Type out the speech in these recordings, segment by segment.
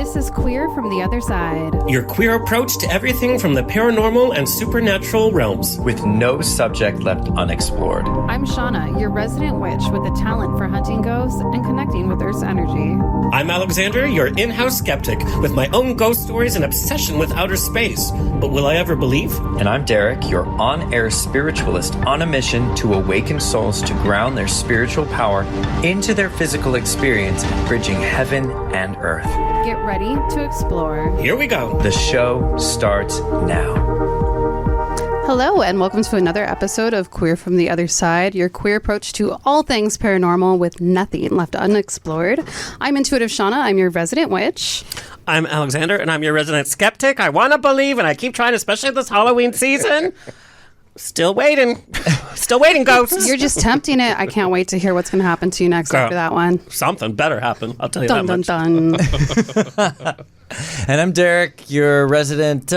This is Queer from the Other Side. Your queer approach to everything from the paranormal and supernatural realms. With no subject left unexplored. I'm Shauna, your resident witch with a talent for hunting ghosts and connecting with Earth's energy. I'm Alexander, your in-house skeptic, with my own ghost stories and obsession with outer space. But will I ever believe? And I'm Derek, your on-air spiritualist on a mission to awaken souls to ground their spiritual power into their physical experience, bridging heaven and earth. Get ready to explore. Here we go. The show starts now. Hello, and welcome to another episode of Queer from the Other Side, your queer approach to all things paranormal with nothing left unexplored. I'm Intuitive Shauna. I'm your resident witch. I'm Alexander, and I'm your resident skeptic. I want to believe, and I keep trying, especially this Halloween season. Still waiting. Still waiting, ghosts. You're just tempting it. I can't wait to hear what's going to happen to you next after that one. Something better happen. I'll tell you Dun, that dun, much. dun. And I'm Derek, your resident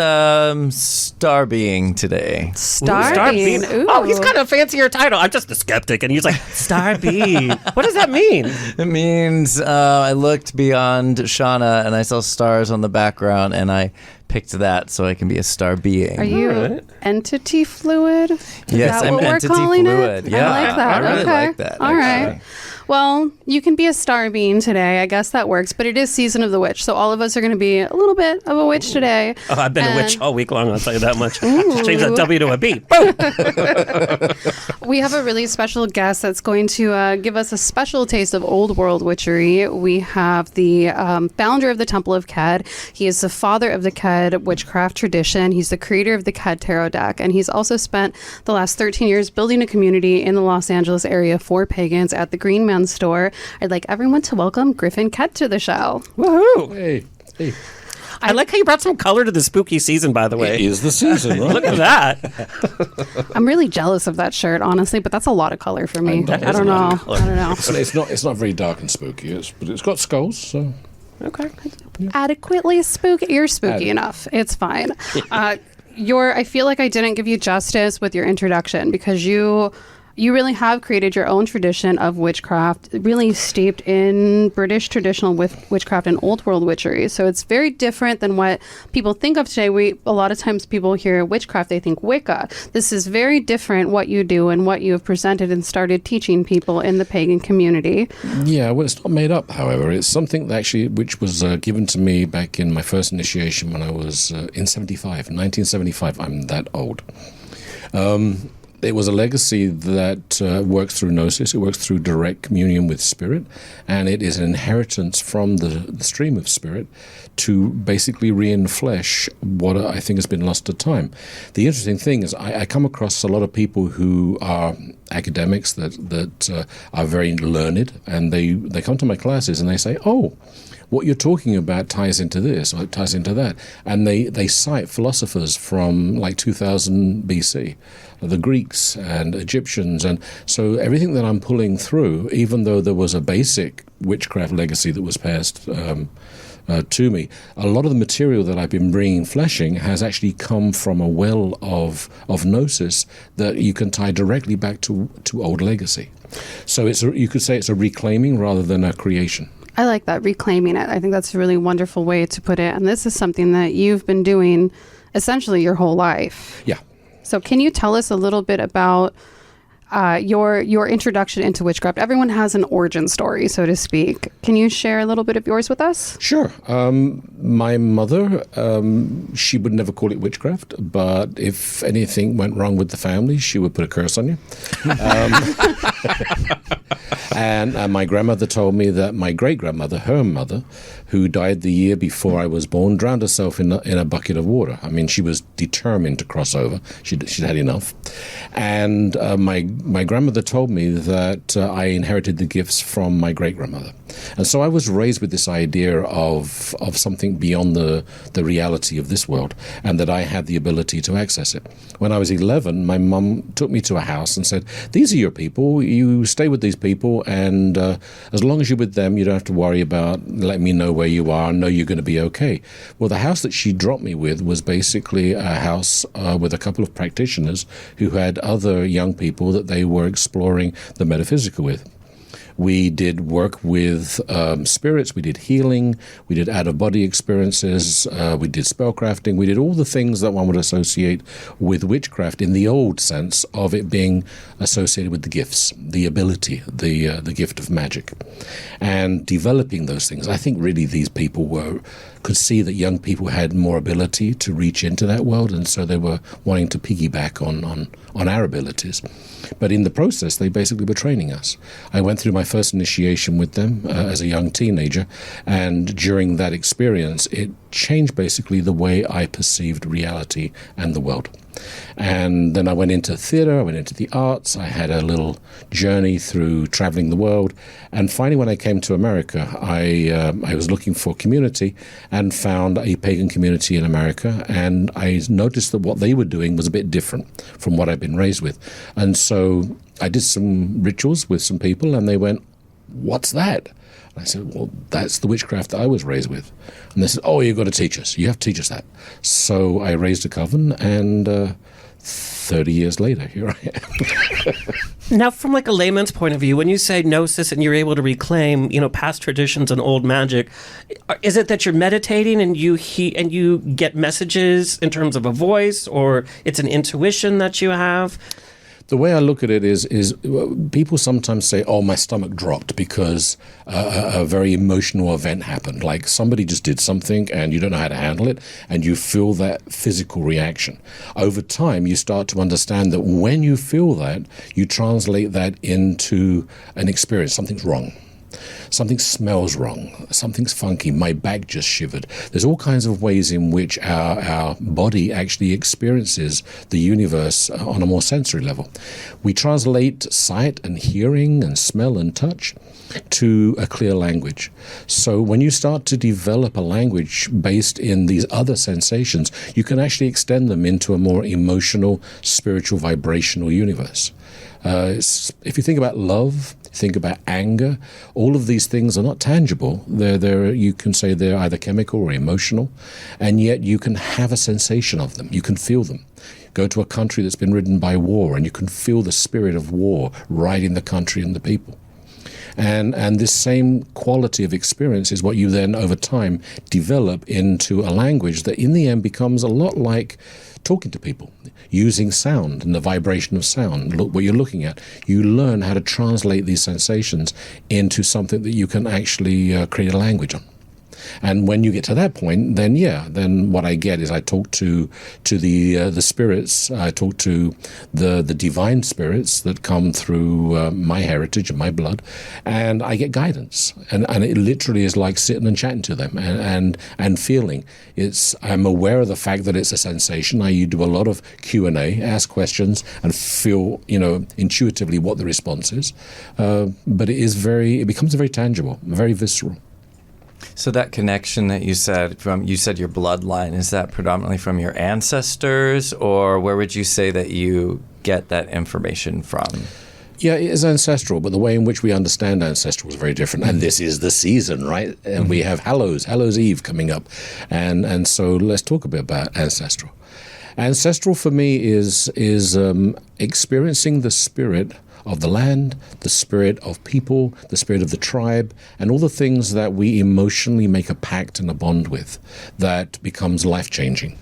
star being today. Star being. Ooh. Oh, he's got a fancier title. I'm just a skeptic, and he's like, Star Bee. What does that mean? It means I looked beyond Shauna and I saw stars on the background, and I picked that so I can be a star being. Are you entity fluid? Is yes, that I'm what entity we're calling fluid. It? Yeah, I like that. I really okay. like that. All actually. right. Well, you can be a star being today. I guess that works. But it is season of the witch, so all of us are going to be a little bit of a witch today. Oh, I've been a witch all week long, I'll tell you that much. Just change that W to a B. Boom! We have a really special guest that's going to give us a special taste of old world witchery. We have the founder of the Temple of Ced. He is the father of the Ced witchcraft tradition. He's the creator of the Ced tarot deck. And he's also spent the last 13 years building a community in the Los Angeles area for pagans at the Green Man store. I'd like everyone to welcome Griffin Ced to the show. Woohoo! Hey. I like how you brought some color to the spooky season, by the way. It is the season, right? Look at that. I'm really jealous of that shirt, honestly, but that's a lot of color for me. I don't know. It's not very dark and spooky, but it's got skulls, so... Okay. Adequately spooky. You're spooky enough. It's fine. I feel like I didn't give you justice with your introduction because you really have created your own tradition of witchcraft, really steeped in British traditional witchcraft and old world witchery. So it's very different than what people think of today. A lot of times people hear witchcraft, they think Wicca. This is very different what you do and what you have presented and started teaching people in the pagan community. Yeah, well, it's not made up, however. It's something that which was given to me back in my first initiation when I was in 1975. I'm that old. It was a legacy that works through gnosis. It works through direct communion with spirit, and it is an inheritance from the stream of spirit to basically re-enflesh what I think has been lost to time. The interesting thing is I come across a lot of people who are academics that are very learned, and they come to my classes and they say, oh, what you're talking about ties into this, or it ties into that. And they cite philosophers from like 2000 BC, the Greeks and Egyptians. And so everything that I'm pulling through, even though there was a basic witchcraft legacy that was passed to me, a lot of the material that I've been bringing fleshing has actually come from a well of gnosis that you can tie directly back to old legacy. So you could say it's a reclaiming rather than a creation. I like that, reclaiming it. I think that's a really wonderful way to put it. And this is something that you've been doing essentially your whole life. Yeah. So can you tell us a little bit about your introduction into witchcraft? Everyone has an origin story, so to speak. Can you share a little bit of yours with us? Sure. My mother, she would never call it witchcraft, but if anything went wrong with the family, she would put a curse on you. And my grandmother told me that my great-grandmother, her mother, who died the year before I was born, drowned herself in a bucket of water. I mean, she was determined to cross over. She'd had enough. And my grandmother told me that I inherited the gifts from my great-grandmother. And so I was raised with this idea of something beyond the reality of this world, and that I had the ability to access it. When I was 11, my mum took me to a house and said, these are your people, you stay with these people, and as long as you're with them, you don't have to worry about letting me know where you are and know you're going to be okay. Well, the house that she dropped me with was basically a house with a couple of practitioners who had other young people that they were exploring the metaphysical with. We did work with spirits. We did healing. We did out-of-body experiences. We did spellcrafting. We did all the things that one would associate with witchcraft in the old sense of it being associated with the gifts, the ability, the gift of magic. And developing those things, I think really these people could see that young people had more ability to reach into that world, and so they were wanting to piggyback on our abilities. But in the process, they basically were training us. I went through my first initiation with them as a young teenager, and during that experience, it changed basically the way I perceived reality and the world. And then I went into theater, I went into the arts, I had a little journey through traveling the world, and finally when I came to America, I was looking for community and found a pagan community in America, and I noticed that what they were doing was a bit different from what I'd been raised with. And so I did some rituals with some people, and they went, "What's that?" I said, "Well, that's the witchcraft that I was raised with." And they said, "Oh, you've got to teach us. You have to teach us that." So I raised a coven, and 30 years later, here I am. Now, from like a layman's point of view, when you say gnosis and you're able to reclaim, past traditions and old magic, is it that you're meditating and you get messages in terms of a voice, or it's an intuition that you have? The way I look at it is people sometimes say, "Oh, my stomach dropped because a very emotional event happened." Like somebody just did something and you don't know how to handle it, and you feel that physical reaction. Over time, you start to understand that when you feel that, you translate that into an experience. Something's wrong. Something smells wrong. Something's funky. My back just shivered. There's all kinds of ways in which our body actually experiences the universe on a more sensory level. We translate sight and hearing and smell and touch to a clear language. So when you start to develop a language based in these other sensations, you can actually extend them into a more emotional, spiritual, vibrational universe. If you think about love, think about anger, all of these things are not tangible. You can say they're either chemical or emotional, and yet you can have a sensation of them. You can feel them. Go to a country that's been ridden by war, and you can feel the spirit of war right in the country and the people. And this same quality of experience is what you then, over time, develop into a language that in the end becomes a lot like talking to people, using sound and the vibration of sound. Look what you're looking at. You learn how to translate these sensations into something that you can actually create a language on. And when you get to that point, then what I get is I talk to the spirits. I talk to the divine spirits that come through my heritage and my blood, and I get guidance. And it literally is like sitting and chatting to them and feeling. I'm aware of the fact that it's a sensation. I do a lot of Q&A, ask questions, and feel intuitively what the response is. But it becomes very tangible, very visceral. So that connection that you said your bloodline, is that predominantly from your ancestors, or where would you say that you get that information from? Yeah, it is ancestral, but the way in which we understand ancestral is very different. And this is the season, right? And we have Hallows Eve coming up. And so let's talk a bit about ancestral. Ancestral for me is experiencing the spirit of the land, the spirit of people, the spirit of the tribe, and all the things that we emotionally make a pact and a bond with that becomes life-changing.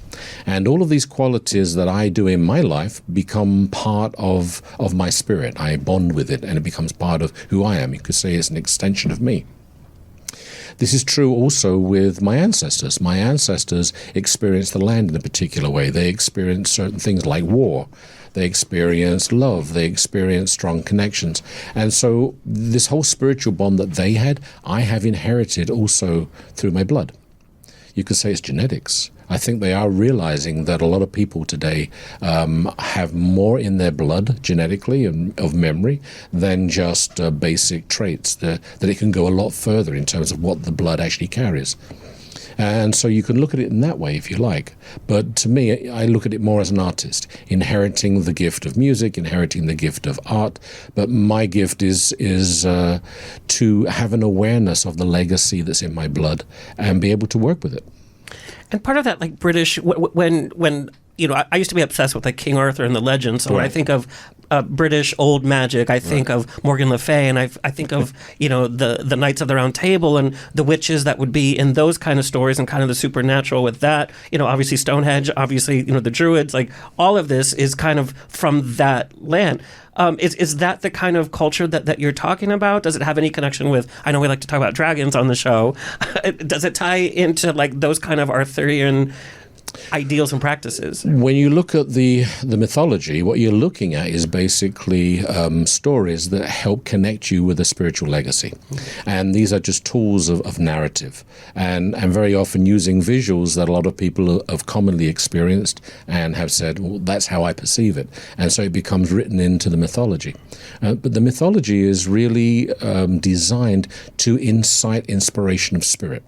And all of these qualities that I do in my life become part of my spirit. I bond with it, and it becomes part of who I am. You could say it's an extension of me. This is true also with my ancestors. My ancestors experienced the land in a particular way. They experienced certain things like war. They experienced love. They experienced strong connections. And so this whole spiritual bond that they had, I have inherited also through my blood. You could say it's genetics. I think they are realizing that a lot of people today have more in their blood genetically and of memory than just basic traits, that it can go a lot further in terms of what the blood actually carries. And so you can look at it in that way if you like. But to me, I look at it more as an artist, inheriting the gift of music, inheriting the gift of art. But my gift is to have an awareness of the legacy that's in my blood and be able to work with it. And part of that, like British, when I used to be obsessed with like King Arthur and the legends. So when I think of British old magic, I think of Morgan Le Fay, and I think of, the Knights of the Round Table and the witches that would be in those kind of stories and kind of the supernatural with that. Obviously Stonehenge, obviously, the Druids, like all of this is kind of from that land. Is that the kind of culture that you're talking about? Does it have any connection with, I know we like to talk about dragons on the show. Does it tie into like those kind of Arthurian ideals and practices? When you look at the mythology, what you're looking at is basically stories that help connect you with a spiritual legacy. And these are just tools of narrative, and very often using visuals that a lot of people have commonly experienced and have said, well, that's how I perceive it. And so it becomes written into the mythology. But the mythology is really designed to incite inspiration of spirit.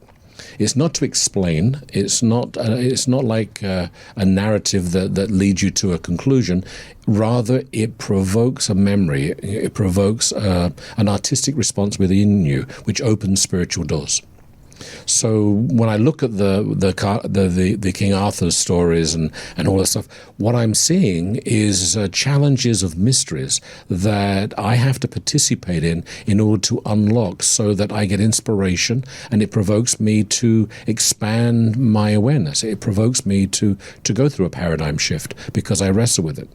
It's not to explain. It's not like a narrative that leads you to a conclusion. Rather, it provokes a memory. It provokes an artistic response within you, which opens spiritual doors. So when I look at the King Arthur stories and all that stuff, what I'm seeing is challenges of mysteries that I have to participate in order to unlock, so that I get inspiration, and it provokes me to expand my awareness. It provokes me to go through a paradigm shift because I wrestle with it.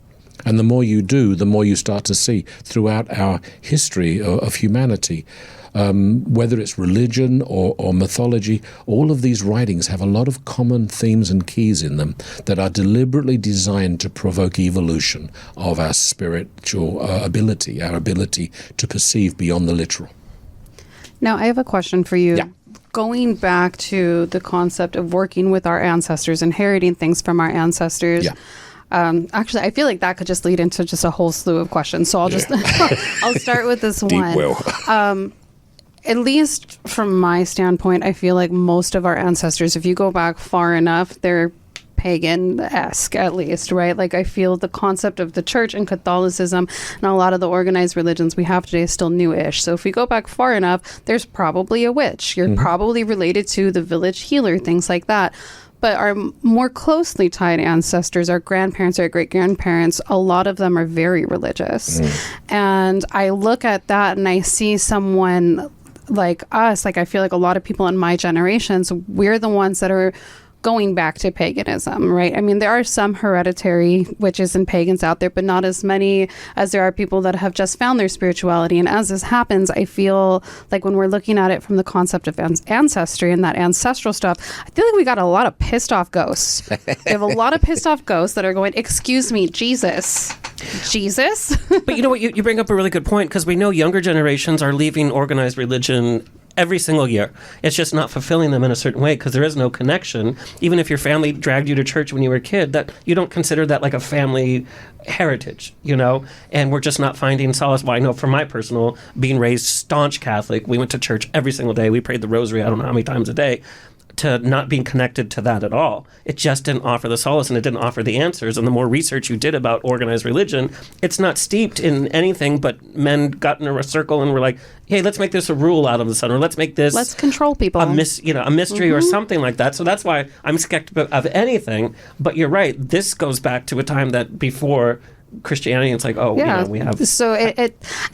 And the more you do, the more you start to see throughout our history of humanity, whether it's religion or mythology, all of these writings have a lot of common themes and keys in them that are deliberately designed to provoke evolution of our spiritual ability, our ability to perceive beyond the literal. Now, I have a question for you. Yeah. Going back to the concept of working with our ancestors, inheriting things from our ancestors. Yeah. Actually, I feel like that could just lead into just a whole slew of questions. So I'll just I'll start with this Deep one. well. At least from my standpoint, I feel like most of our ancestors, if you go back far enough, they're pagan-esque, at least, right? Like, I feel the concept of the church and Catholicism and a lot of the organized religions we have today is still new-ish. So if we go back far enough, there's probably a witch. You're probably related to the village healer, things like that. But our more closely tied ancestors, our grandparents, our great-grandparents, a lot of them are very religious. And I look at that and I see someone like us, like I feel like a lot of people in my generations, we're the ones that are going back to paganism, right? I mean, there are some hereditary witches and pagans out there, but not as many as there are people that have just found their spirituality. And as this happens, I feel like when we're looking at it from the concept of ancestry and that ancestral stuff, I feel like we got a lot of pissed off ghosts. We have a lot of pissed off ghosts that are going, excuse me, Jesus. But you know what, you bring up a really good point, because we know younger generations are leaving organized religion every single year. It's just not fulfilling them in a certain way because there is no connection. Even if your family dragged you to church when you were a kid, that you don't consider that like a family heritage, and we're just not finding solace. Well, I know from my personal being raised staunch Catholic, we went to church every single day. We prayed the rosary, I don't know how many times a day, to not being connected to that at all. It just didn't offer the solace, and it didn't offer the answers. And the more research you did about organized religion, it's not steeped in anything but men got in a circle and were like, hey, let's make this a rule out of the sun, or let's make this... Let's control people. A mystery or something like that. So that's why I'm skeptical of anything. But you're right. This goes back to a time that before Christianity, it's like, we have... So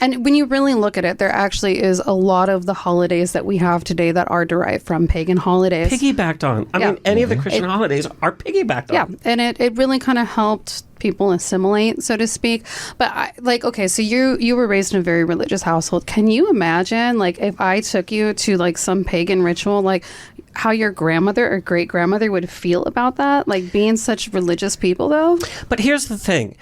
and when you really look at it, there actually is a lot of the holidays that we have today that are derived from pagan holidays. Piggybacked on. I mean, any of the Christian holidays are piggybacked on. Yeah, and it really kind of helped people assimilate, so to speak. But so you were raised in a very religious household. Can you imagine, like, if I took you to like some pagan ritual, like how your grandmother or great grandmother would feel about that, like being such religious people, though? But here's the thing.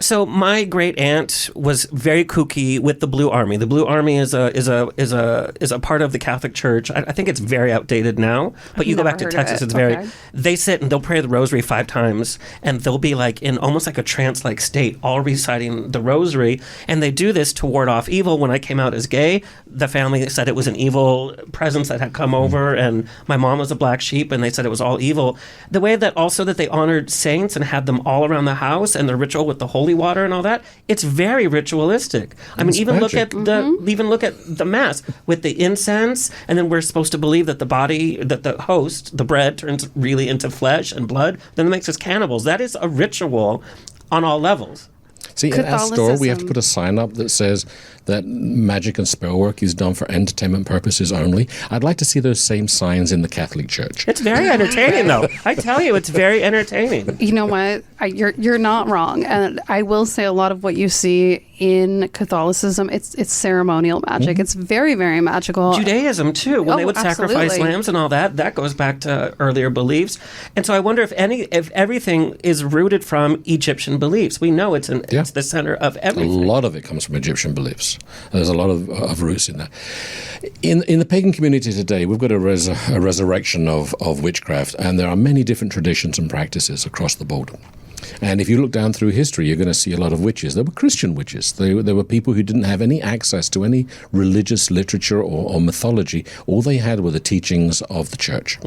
So my great aunt was very kooky with the Blue Army. The Blue Army is a part of the Catholic Church. I think it's very outdated now. But you go back to Texas, it's very. Okay. They sit and they'll pray the Rosary 5 times, and they'll be like in almost like a trance-like state, all reciting the Rosary. And they do this to ward off evil. When I came out as gay, the family said it was an evil presence that had come over, and my mom was a black sheep, and they said it was all evil. The way that also that they honored saints and had them all around the house, and the ritual with the holy water and all that, it's very ritualistic. I mean, even look at the mass with the incense, and then we're supposed to believe that the host, the bread, turns really into flesh and blood, then it makes us cannibals. That is a ritual on all levels. See, in our store, we have to put a sign up that says that magic and spell work is done for entertainment purposes only. I'd like to see those same signs in the Catholic Church. It's very entertaining, though. I tell you, it's very entertaining. You know what? You're not wrong. And I will say a lot of what you see in Catholicism, it's ceremonial magic. It's very, very magical. Judaism, too. When they would sacrifice absolutely. lambs and all that, that goes back to earlier beliefs. And so I wonder if everything is rooted from Egyptian beliefs. We know it's the center of everything. A lot of it comes from Egyptian beliefs. There's a lot of roots in that. In the pagan community today, we've got a resurrection of witchcraft, and there are many different traditions and practices across the board. And if you look down through history, you're going to see a lot of witches. There were Christian witches. There were people who didn't have any access to any religious literature or mythology. All they had were the teachings of the church.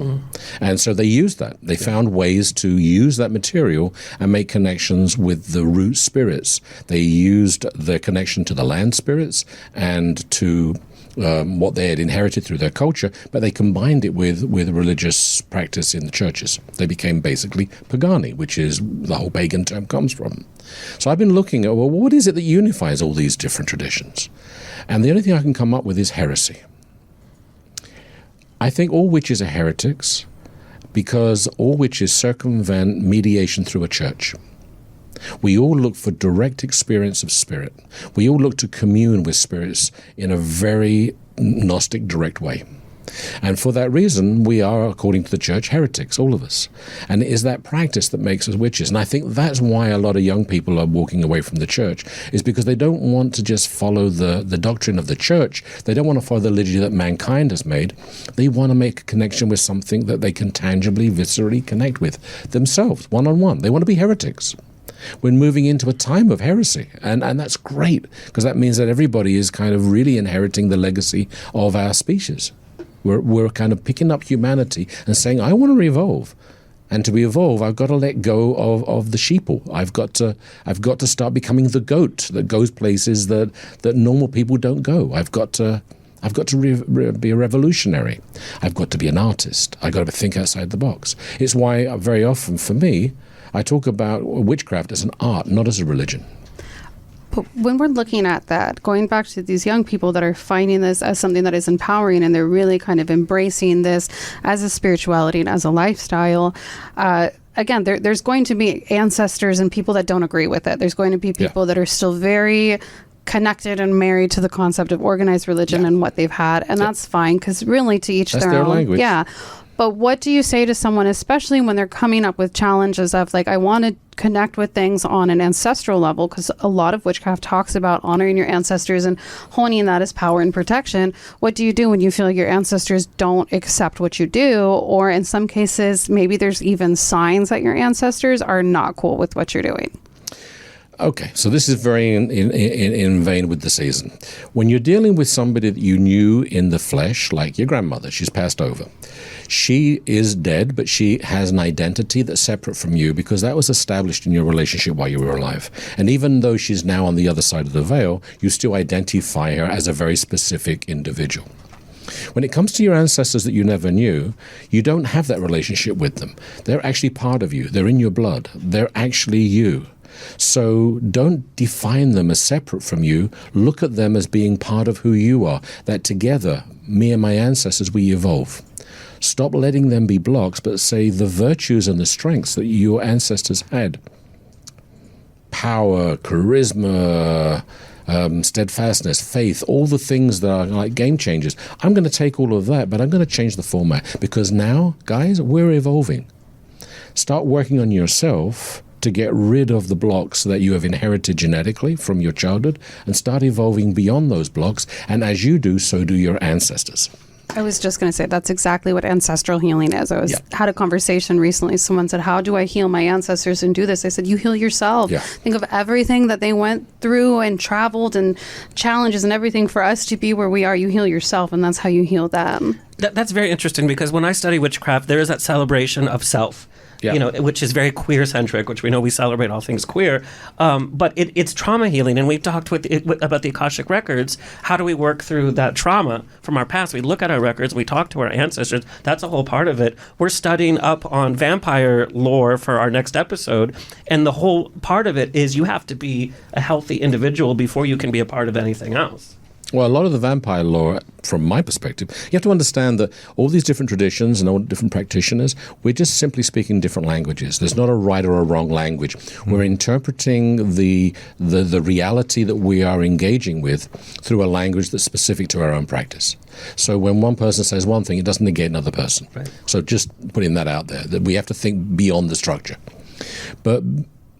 And so they used that. They found ways to use that material and make connections with the root spirits. They used their connection to the land spirits and to what they had inherited through their culture, but they combined it with religious practice in the churches. They became basically pagani, which is the whole pagan term comes from. So I've been looking at, well, what is it that unifies all these different traditions? And the only thing I can come up with is heresy. I think all witches are heretics because all witches circumvent mediation through a church. We all look for direct experience of spirit. We all look to commune with spirits in a very Gnostic, direct way. And for that reason, we are, according to the church, heretics, all of us. And it is that practice that makes us witches. And I think that's why a lot of young people are walking away from the church, is because they don't want to just follow the doctrine of the church. They don't want to follow the liturgy that mankind has made. They want to make a connection with something that they can tangibly, viscerally connect with themselves, one-on-one. They want to be heretics. We're moving into a time of heresy, and that's great, because that means that everybody is kind of really inheriting the legacy of our species. We're kind of picking up humanity and saying, I want to evolve. And to evolve, I've got to let go of the sheeple. I've got to start becoming the goat that goes places that normal people don't go. I've got to be a revolutionary. I've got to be an artist. I've got to think outside the box. It's why very often, for me, I talk about witchcraft as an art, not as a religion. But when we're looking at that, going back to these young people that are finding this as something that is empowering, and they're really kind of embracing this as a spirituality and as a lifestyle, again, there's going to be ancestors and people that don't agree with it. There's going to be people that are still very connected and married to the concept of organized religion and what they've had, and that's fine, because really to each their own. Language. Yeah. But what do you say to someone, especially when they're coming up with challenges of, like, I want to connect with things on an ancestral level, because a lot of witchcraft talks about honoring your ancestors and honing that as power and protection. What do you do when you feel like your ancestors don't accept what you do? Or in some cases, maybe there's even signs that your ancestors are not cool with what you're doing. Okay, so this is very in vein with the season. When you're dealing with somebody that you knew in the flesh, like your grandmother, she's passed over. She is dead, but she has an identity that's separate from you, because that was established in your relationship while you were alive. And even though she's now on the other side of the veil, you still identify her as a very specific individual. When it comes to your ancestors that you never knew, you don't have that relationship with them. They're actually part of you. They're in your blood. They're actually you. So don't define them as separate from you. Look at them as being part of who you are, that together, me and my ancestors, we evolve. Stop letting them be blocks, but say the virtues and the strengths that your ancestors had. Power, charisma, steadfastness, faith, all the things that are like game changers. I'm going to take all of that, but I'm going to change the format, because now, guys, we're evolving. Start working on yourself to get rid of the blocks that you have inherited genetically from your childhood, and start evolving beyond those blocks. And as you do, so do your ancestors. I was just going to say that's exactly what ancestral healing is. I had a conversation recently. Someone said, how do I heal my ancestors and do this? I said, you heal yourself. Think of everything that they went through and traveled and challenges and everything for us to be where we are. You heal yourself, and that's how you heal them. That's very interesting, because when I study witchcraft, there is that celebration of self. which is very queer-centric, which we know we celebrate all things queer. But it's trauma healing, and we've talked about the Akashic records. How do we work through that trauma from our past? We look at our records, we talk to our ancestors. That's a whole part of it. We're studying up on vampire lore for our next episode, and the whole part of it is you have to be a healthy individual before you can be a part of anything else. Well, a lot of the vampire lore, from my perspective, you have to understand that all these different traditions and all different practitioners, we're just simply speaking different languages. There's not a right or a wrong language. We're interpreting the reality that we are engaging with through a language that's specific to our own practice. So when one person says one thing, it doesn't negate another person. Right. So just putting that out there, that we have to think beyond the structure. But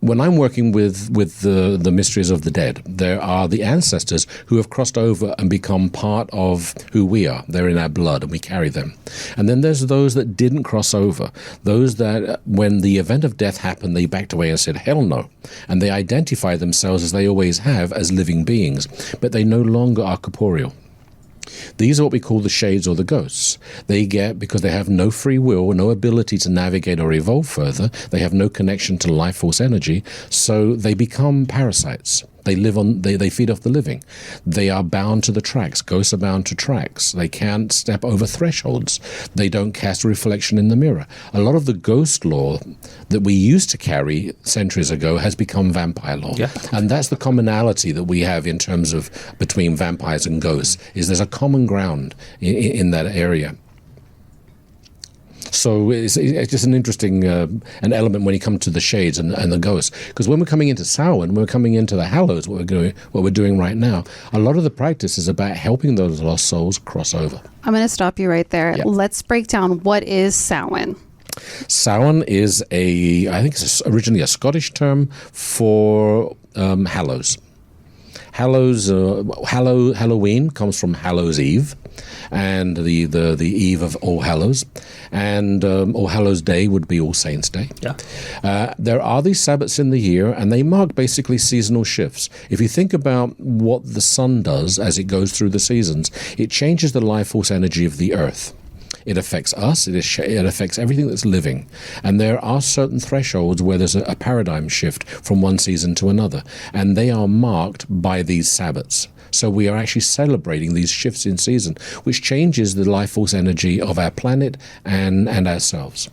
when I'm working with the mysteries of the dead, there are the ancestors who have crossed over and become part of who we are. They're in our blood and we carry them. And then there's those that didn't cross over, those that when the event of death happened, they backed away and said, hell no. And they identify themselves, as they always have, as living beings, but they no longer are corporeal. These are what we call the shades or the ghosts. They get, because they have no free will, no ability to navigate or evolve further, they have no connection to life force energy, so they become parasites. They feed off the living. They are bound to the tracks. Ghosts are bound to tracks. They can't step over thresholds. They don't cast a reflection in the mirror. A lot of the ghost lore that we used to carry centuries ago has become vampire lore. Yeah. And that's the commonality that we have in terms of between vampires and ghosts, is there's a common ground in that area. So it's just an interesting an element when you come to the shades and the ghosts. Because when we're coming into Samhain, we're coming into the Hallows, what we're doing right now, a lot of the practice is about helping those lost souls cross over. I'm going to stop you right there. Yeah. Let's break down, what is Samhain? Samhain is I think it's originally a Scottish term for Hallows. Halloween comes from Hallows Eve, and the eve of All Hallows, and All Hallows Day would be All Saints Day. Yeah. There are these Sabbats in the year, and they mark basically seasonal shifts. If you think about what the sun does as it goes through the seasons, it changes the life force energy of the earth. It affects us, it affects everything that's living. And there are certain thresholds where there's a paradigm shift from one season to another. And they are marked by these Sabbats. So we are actually celebrating these shifts in season, which changes the life force energy of our planet and ourselves.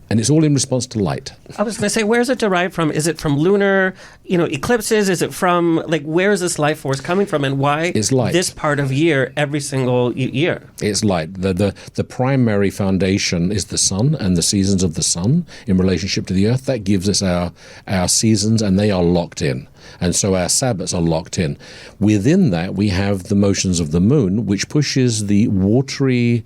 And it's all in response to light. I was going to say, where is it derived from? Is it from lunar, eclipses? Is it from, where is this life force coming from, and why it's light. This part of year every single year? It's light. The primary foundation is the sun and the seasons of the sun in relationship to the earth. That gives us our seasons, and they are locked in. And so our Sabbats are locked in. Within that, we have the motions of the moon, which pushes the watery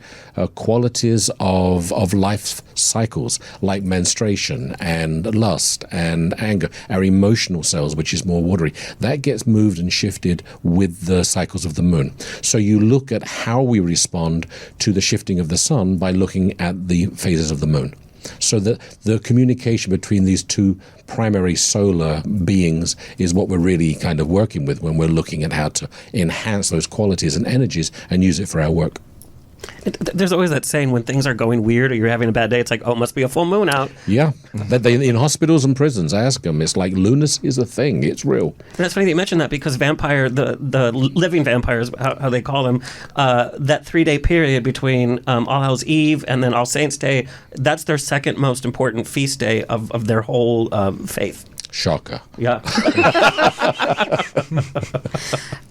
qualities of life cycles, like menstruation and lust and anger, our emotional cells, which is more watery. That gets moved and shifted with the cycles of the moon. So you look at how we respond to the shifting of the sun by looking at the phases of the moon. So that the communication between these two primary solar beings is what we're really kind of working with when we're looking at how to enhance those qualities and energies and use it for our work. There's always that saying, when things are going weird or you're having a bad day, it's like, oh, it must be a full moon out. Yeah. In hospitals and prisons, ask them. It's like lunacy is a thing. It's real. And that's funny that you mentioned that, because the living vampires, how they call them, that 3-day period between All Hallows Eve and then All Saints Day, that's their second most important feast day of their whole faith. Shocker. Yeah.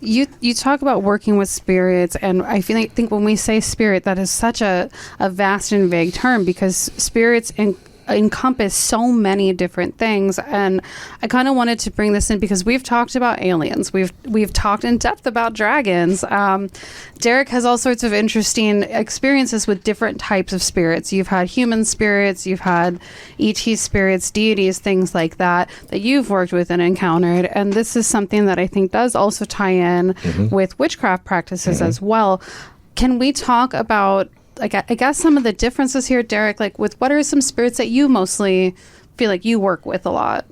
You talk about working with spirits, and I think when we say spirit, that is such a vast and vague term, because spirits encompass so many different things. And I kind of wanted to bring this in because we've talked about aliens, we've talked in depth about dragons. Derek has all sorts of interesting experiences with different types of spirits. You've had human spirits, you've had ET spirits, deities, things like that you've worked with and encountered. And this is something that I think does also tie in with witchcraft practices as well. Can we talk about, I guess, some of the differences here, Derek, with what are some spirits that you mostly feel like you work with a lot?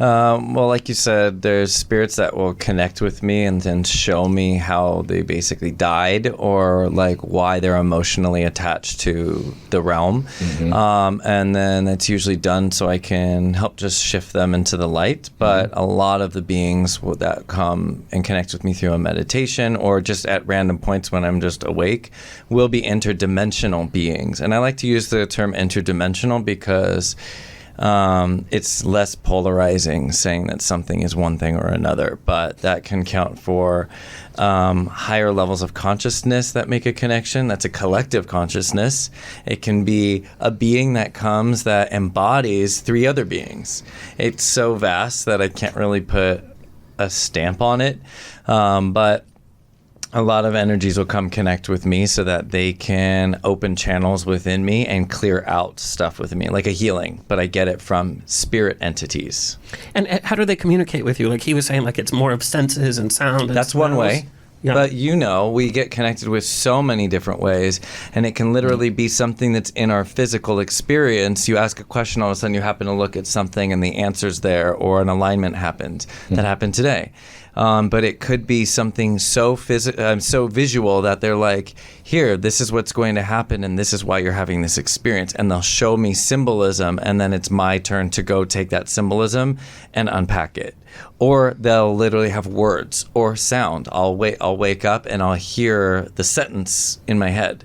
Well, like you said, there's spirits that will connect with me and then show me how they basically died or like why they're emotionally attached to the realm. And then it's usually done so I can help just shift them into the light. But a lot of the beings that come and connect with me through a meditation or just at random points when I'm just awake will be interdimensional beings. And I like to use the term interdimensional because it's less polarizing saying that something is one thing or another, but that can count for higher levels of consciousness that make a connection. That's a collective consciousness. It can be a being that comes that embodies 3 other beings. It's so vast that I can't really put a stamp on it, but a lot of energies will come connect with me so that they can open channels within me and clear out stuff with me, like a healing, but I get it from spirit entities. And how do they communicate with you? Like he was saying, like it's more of senses and sound. That's one way. Yeah. But we get connected with so many different ways, and it can literally be something that's in our physical experience. You ask a question, all of a sudden you happen to look at something and the answer's there, or an alignment happened. That happened today. But it could be something so visual that they're like, here, this is what's going to happen, and this is why you're having this experience. And they'll show me symbolism, and then it's my turn to go take that symbolism and unpack it. Or they'll literally have words or sound. I'll wake up and I'll hear the sentence in my head.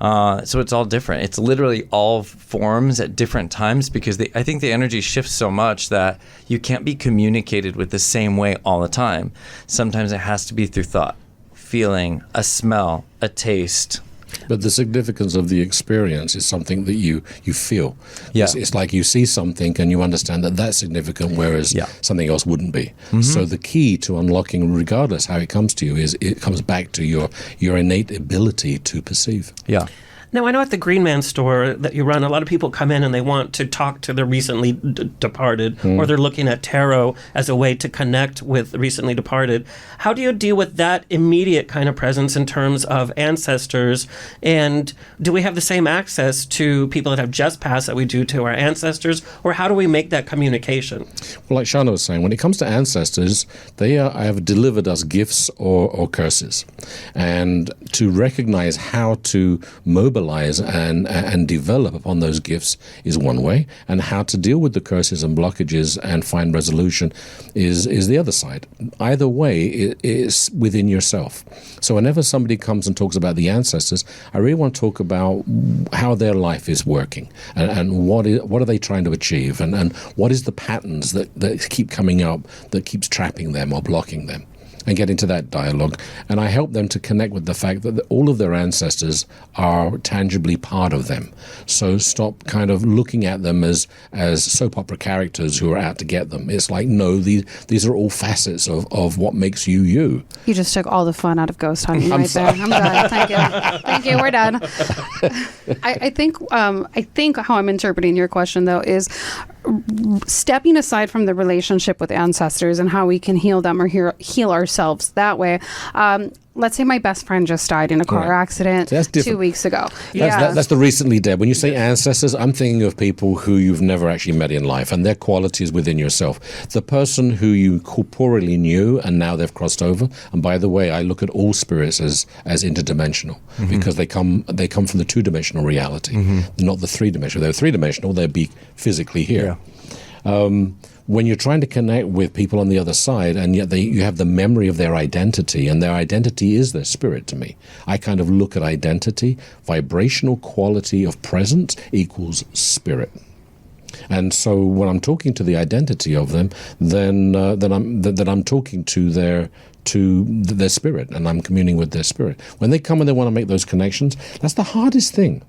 So it's all different. It's literally all forms at different times because I think the energy shifts so much that you can't be communicated with the same way all the time. Sometimes it has to be through thought, feeling, a smell, a taste. But the significance of the experience is something that you feel. Yeah. It's like you see something and you understand that that's significant, whereas something else wouldn't be. So the key to unlocking, regardless how it comes to you, is it comes back to your innate ability to perceive. Yeah. Now, I know at the Green Man store that you run, a lot of people come in and they want to talk to their recently departed, or they're looking at tarot as a way to connect with the recently departed. How do you deal with that immediate kind of presence in terms of ancestors? And do we have the same access to people that have just passed that we do to our ancestors? Or how do we make that communication? Well, like Shana was saying, when it comes to ancestors, they have delivered us gifts or curses. And to recognize how to mobilize and develop upon those gifts is one way, and how to deal with the curses and blockages and find resolution is the other side. Either way, it is within yourself. So whenever somebody comes and talks about the ancestors, I really want to talk about how their life is working and what are they trying to achieve, and what is the patterns that keep coming up that keeps trapping them or blocking them. And get into that dialogue. And I help them to connect with the fact that all of their ancestors are tangibly part of them. So stop kind of looking at them as soap opera characters who are out to get them. It's like, no, these are all facets of what makes you you. You just took all the fun out of ghost hunting right there. I'm done. Thank you. Thank you. We're done. I think how I'm interpreting your question, though, is stepping aside from the relationship with ancestors and how we can heal them or heal ourselves that way. Let's say my best friend just died in a car accident 2 weeks ago. That's the recently dead. When you say ancestors, I'm thinking of people who you've never actually met in life, and their qualities within yourself. The person who you corporeally knew and now they've crossed over. And by the way, I look at all spirits as interdimensional because they come from the 2-dimensional reality, not the 3-dimensional. They're 3-dimensional, they'd be physically here. When you're trying to connect with people on the other side, and yet you have the memory of their identity, and their identity is their spirit to me. I kind of look at identity, vibrational quality of presence equals spirit. And so when I'm talking to the identity of them, then I'm talking to their spirit, and I'm communing with their spirit. When they come and they want to make those connections, that's the hardest thing.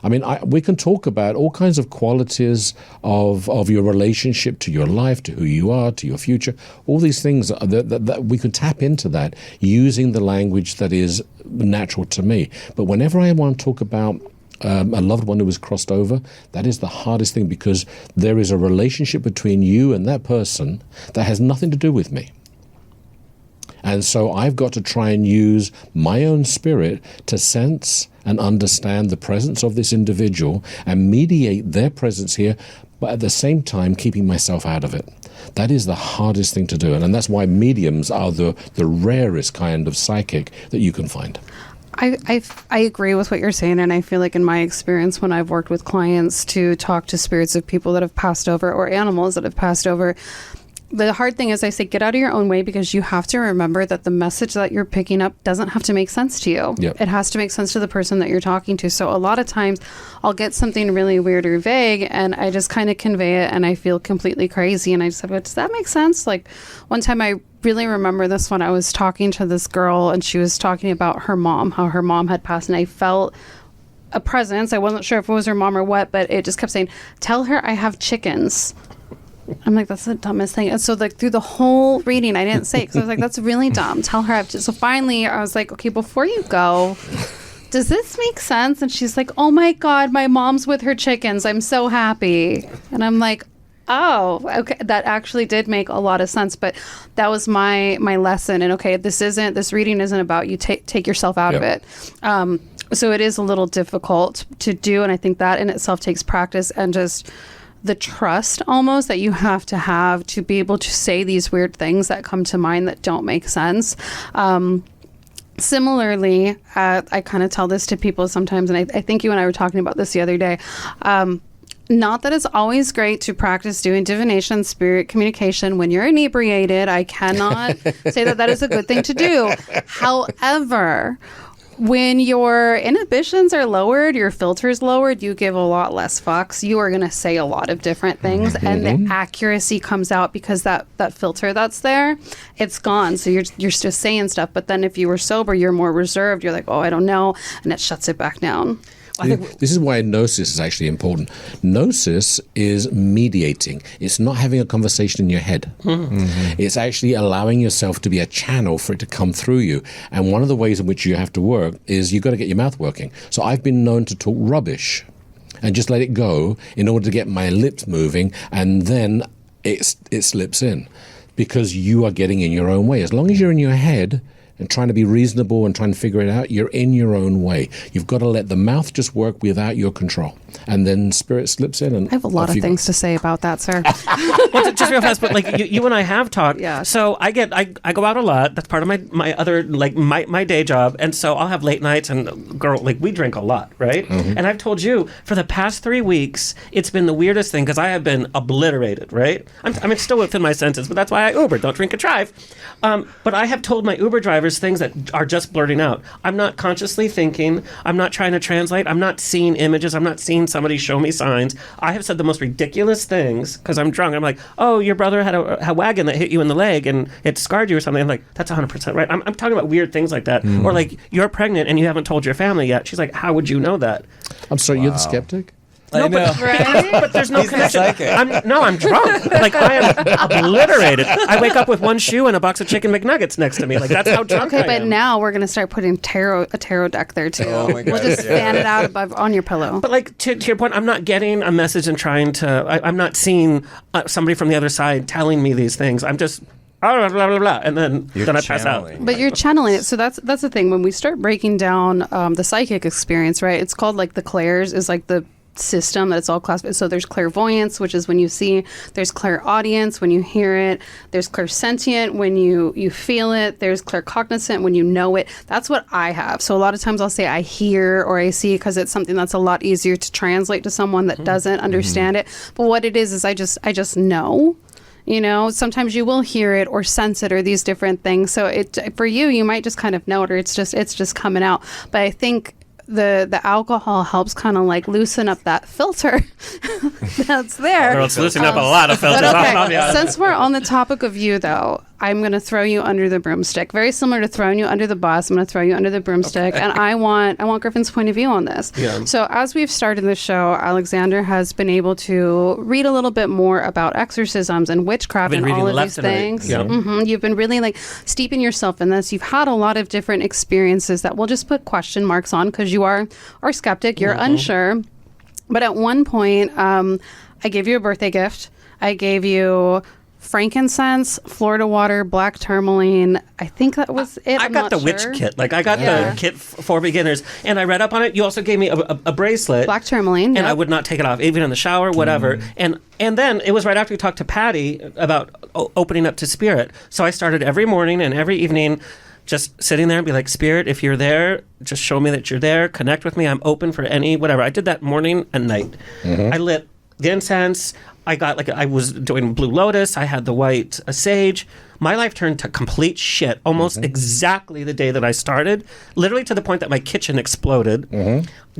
I mean, we can talk about all kinds of qualities of your relationship to your life, to who you are, to your future, all these things that we can tap into that using the language that is natural to me. But whenever I want to talk about a loved one who was crossed over, that is the hardest thing, because there is a relationship between you and that person that has nothing to do with me. And so I've got to try and use my own spirit to sense and understand the presence of this individual and mediate their presence here, but at the same time keeping myself out of it. That is the hardest thing to do. And that's why mediums are the rarest kind of psychic that you can find. I agree with what you're saying, and I feel like in my experience when I've worked with clients to talk to spirits of people that have passed over or animals that have passed over, the hard thing is I say get out of your own way, because you have to remember that the message that you're picking up doesn't have to make sense to you. Yep. It has to make sense to the person that you're talking to. So a lot of times I'll get something really weird or vague and I just kind of convey it and I feel completely crazy. And I just said, but does that make sense? Like one time I really remember this when I was talking to this girl and she was talking about her mom, how her mom had passed, and I felt a presence. I wasn't sure if it was her mom or what, but it just kept saying, tell her I have chickens. I'm like, that's the dumbest thing. And so like through the whole reading, I didn't say it because I was like, that's really dumb. Tell her I have to. So finally I was like, okay, before you go, does this make sense? And she's like, oh my God, my mom's with her chickens. I'm so happy. And I'm like, oh, okay. That actually did make a lot of sense. But that was my lesson. And okay, this reading isn't about you. Take yourself out of it. So it is a little difficult to do. And I think that in itself takes practice and just the trust almost that you have to be able to say these weird things that come to mind that don't make sense. Similarly, I kind of tell this to people sometimes, and I think you and I were talking about this the other day. Not that it's always great to practice doing divination, spirit communication when you're inebriated. I cannot say that is a good thing to do. However, when your inhibitions are lowered, your filter's lowered, you give a lot less fucks. You are going to say a lot of different things, and the accuracy comes out because that filter that's there, it's gone. So you're just saying stuff. But then if you were sober, you're more reserved. You're like, oh, I don't know, and it shuts it back down. This is why gnosis is actually important. Gnosis is mediating. It's not having a conversation in your head. It's actually allowing yourself to be a channel for it to come through you. And one of the ways in which you have to work is you've got to get your mouth working. So I've been known to talk rubbish and just let it go in order to get my lips moving, and then it slips in because you are getting in your own way. As long as you're in your head and trying to be reasonable and trying to figure it out, you're in your own way. You've got to let the mouth just work without your control. And then spirit slips in. And I have a lot of things to say about that, sir. Well, just real fast, but like you and I have talked. Yeah. So I go out a lot. That's part of my other, like my day job. And so I'll have late nights and we drink a lot, right? And I've told you for the past 3 weeks, it's been the weirdest thing because I have been obliterated, right? I'm still within my senses, but that's why I Uber. Don't drink and drive. But I have told my Uber drivers things that are just blurting out. I'm not consciously thinking. I'm not trying to translate. I'm not seeing images. I'm not seeing somebody show me signs. I have said the most ridiculous things because I'm drunk. I'm like, oh, your brother had a wagon that hit you in the leg and it scarred you or something. I'm like, that's 100% right. I'm talking about weird things like that. Or like, you're pregnant and you haven't told your family yet. She's like, how would you know that? I'm sorry, you're the skeptic? I know. But there's no He's the connection. psychic. I'm drunk. Like, I am obliterated. I wake up with one shoe and a box of chicken McNuggets next to me. Like, that's how drunk I am. Okay, but now we're going to start putting a tarot deck there, too. Oh my God, we'll just fan it out above on your pillow. But like to your point, I'm not getting a message and trying to. I'm not seeing somebody from the other side telling me these things. I'm just blah blah blah blah, and then I pass out. But you're channeling it. So that's the thing. When we start breaking down the psychic experience, right? It's called like the clairs. Is like the system that it's all classified. So there's clairvoyance, which is when you see. There's clairaudience when you hear it. There's clairsentient when you feel it. There's claircognizant when you know it. That's what I have. So a lot of times I'll say I hear or I see because it's something that's a lot easier to translate to someone that doesn't understand it. But what it is I just know. You know, sometimes you will hear it or sense it or these different things. So for you might just kind of know it or it's just coming out. But I think the alcohol helps kind of like loosen up that filter that's there. Or it's loosening up a lot of filters. But okay, since we're on the topic of you, though, I'm going to throw you under the broomstick. Very similar to throwing you under the bus. I'm going to throw you under the broomstick, and I want Griffin's point of view on this. Yeah. So as we've started the show, Alexander has been able to read a little bit more about exorcisms and witchcraft and all of these things. Right. Yeah. You've been really like steeping yourself in this. You've had a lot of different experiences that we'll just put question marks on because you are skeptic. You're unsure. But at one point, I gave you a birthday gift. I gave you frankincense, Florida water, black tourmaline. I think that was it. I got the witch kit. Like I got the kit for beginners, and I read up on it. You also gave me a bracelet, black tourmaline, and I would not take it off, even in the shower, whatever. And then it was right after we talked to Patty about opening up to spirit. So I started every morning and every evening, just sitting there and be like, Spirit, if you're there, just show me that you're there. Connect with me. I'm open for any whatever. I did that morning and night. I lit the incense. I was doing Blue Lotus. I had the white sage. My life turned to complete shit almost exactly the day that I started, literally to the point that my kitchen exploded,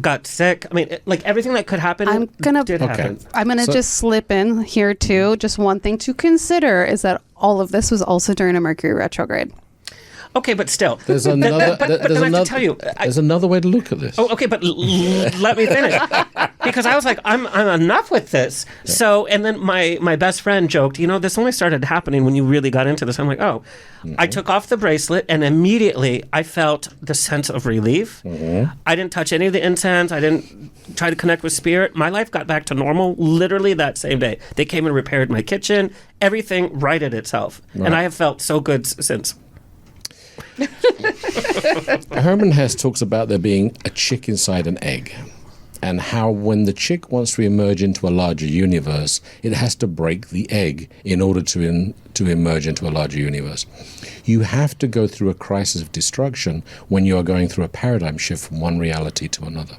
got sick. I mean, like everything that could happen did happen. I'm going to just slip in here too. Just one thing to consider is that all of this was also during a Mercury retrograde. Okay, but still. There's another. But I have to tell you, there's another way to look at this. Oh, okay, but let me finish, because I was like, I'm enough with this. Yeah. So, and then my best friend joked, this only started happening when you really got into this. I'm like, oh, I took off the bracelet, and immediately I felt the sense of relief. I didn't touch any of the incense. I didn't try to connect with spirit. My life got back to normal literally that same day. They came and repaired my kitchen. Everything righted itself, and I have felt so good since. Herman Hesse talks about there being a chick inside an egg, and how when the chick wants to emerge into a larger universe, it has to break the egg in order to emerge into a larger universe. You have to go through a crisis of destruction when you are going through a paradigm shift from one reality to another.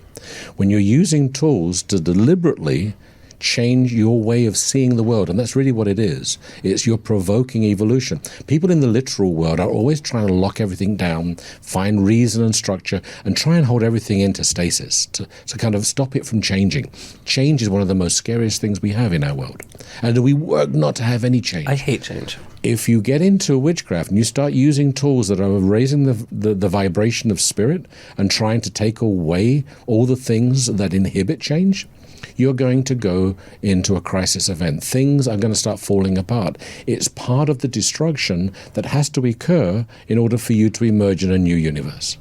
When you're using tools to deliberately change your way of seeing the world, and that's really what it is. It's you're provoking evolution. People in the literal world are always trying to lock everything down, find reason and structure, and try and hold everything into stasis to kind of stop it from changing. Change is one of the most scariest things we have in our world, and we work not to have any change. I hate change. If you get into witchcraft and you start using tools that are raising the vibration of spirit and trying to take away all the things that inhibit change, you're going to go into a crisis event. Things are going to start falling apart. It's part of the destruction that has to occur in order for you to emerge in a new universe.